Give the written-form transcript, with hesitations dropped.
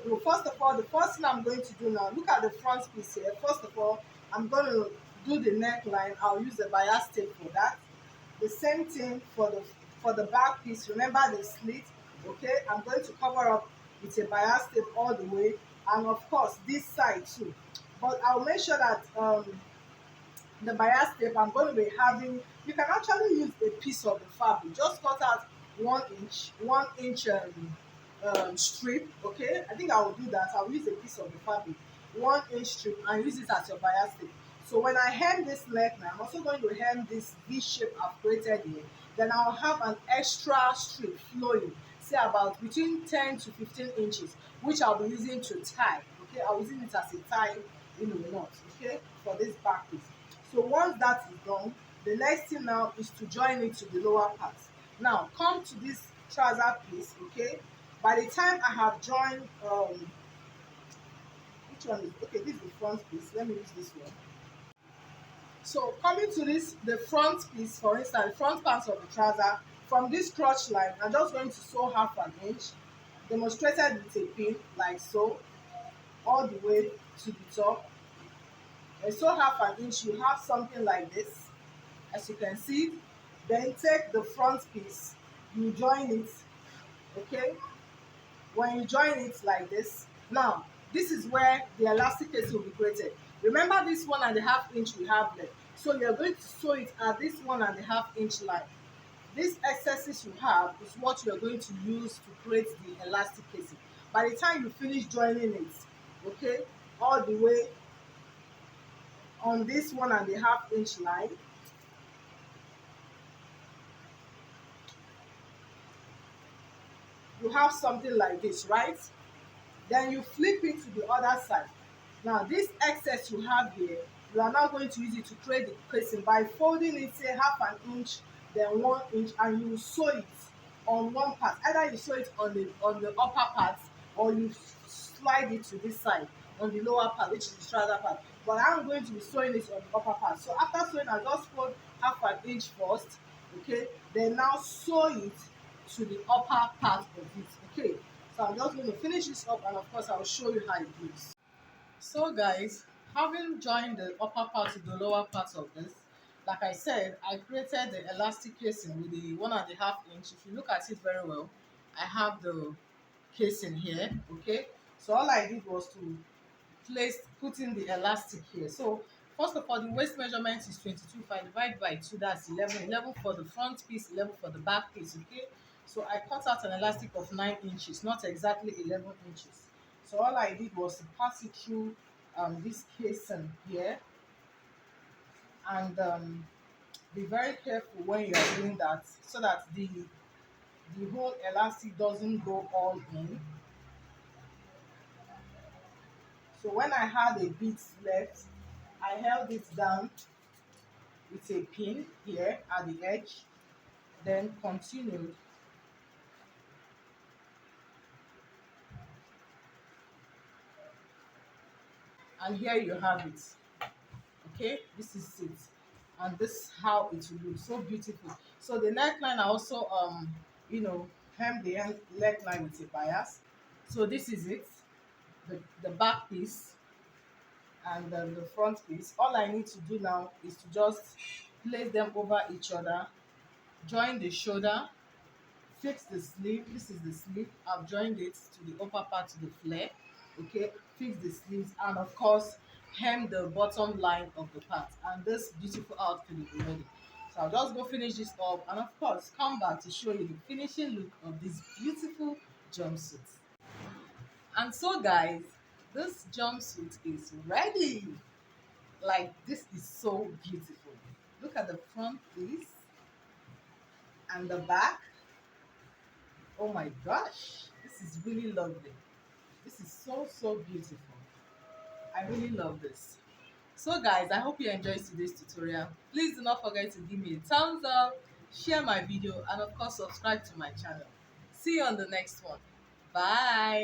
So first of all, the first thing I'm going to do now, look at the front piece here. First of all, I'm going to do the neckline. I'll use the bias tape for that. The same thing for the back piece. Remember the slit, okay? I'm going to cover up with a bias tape all the way, and of course this side too. But I'll make sure that the bias tape I'm going to be having, you can actually use a piece of the fabric. Just cut out 1 inch strip, okay? I think I will do that. I'll use a piece of the fabric, 1 inch strip, and use it as your bias tape. So when I hem this leg now, I'm also going to hem this V shape I've created here. Then I'll have an extra strip flowing, say about between 10 to 15 inches, which I'll be using to tie. Okay, I'll be using it as a tie, knot, okay, for this back piece. So once that is done, the next thing now is to join it to the lower part. Now come to this trouser piece, okay? By the time I have joined, which one is, okay, this is the front piece. Let me use this one. So coming to this, the front piece, for instance, the front part of the trouser, from this crotch line, I'm just going to sew 1/2 inch, demonstrated with a pin, like so, all the way to the top. And sew 1/2 inch, you have something like this, as you can see. Then take the front piece, you join it, okay? When you join it like this, now this is where the elastic case will be created. Remember this 1.5 inch we have left, so you're going to sew it at this 1.5 inch line. This excesses you have is what you're going to use to create the elastic casing. By the time you finish joining it, okay, all the way on this 1.5 inch line, you have something like this, right? Then you flip it to the other side. Now this excess you have here, you are now going to use it to create the casing by folding it, say 1/2 inch, then 1 inch, and you sew it on one part. Either you sew it on the upper part, or you slide it to this side on the lower part, which is the trouser part. But I'm going to be sewing it on the upper part. So after sewing, I just fold 1/2 inch first, okay? Then now sew it to the upper part of it, okay? So I'm just going to finish this up, and of course I'll show you how it looks. So guys, having joined the upper part to the lower part of this, like I said, I created the elastic casing with the 1.5 inch. If you look at it very well, I have the casing here, okay? So all I did was to put in the elastic here. So first of all, the waist measurement is 22. If I divide by 2, that's 11. 11 for the front piece, 11 for the back piece, okay? So I cut out an elastic of 9 inches, not exactly 11 inches. So all I did was to pass it through this casing here, and be very careful when you are doing that, so that the whole elastic doesn't go all in. So when I had a bit left, I held it down with a pin here at the edge, then continued. And here you have it, okay? This is it, and this is how it will look, so beautiful. So the neckline, I also hem the neckline with a bias. So this is it, the back piece and the front piece. All I need to do now is to just place them over each other, join the shoulder, fix the sleeve. This is the sleeve. I've joined it to the upper part, to the flare, okay? Fix the sleeves, and of course hem the bottom line of the part, and this beautiful outfit is ready. So I'll just go finish this up, and of course come back to show you the finishing look of this beautiful jumpsuit. And so guys, this jumpsuit is ready. Like, this is so beautiful. Look at the front piece and the back. Oh my gosh, this is really lovely. This is so beautiful. I really love this. So guys, I hope you enjoyed today's tutorial. Please do not forget to give me a thumbs up, share my video, and of course subscribe to my channel. See you on the next one. Bye.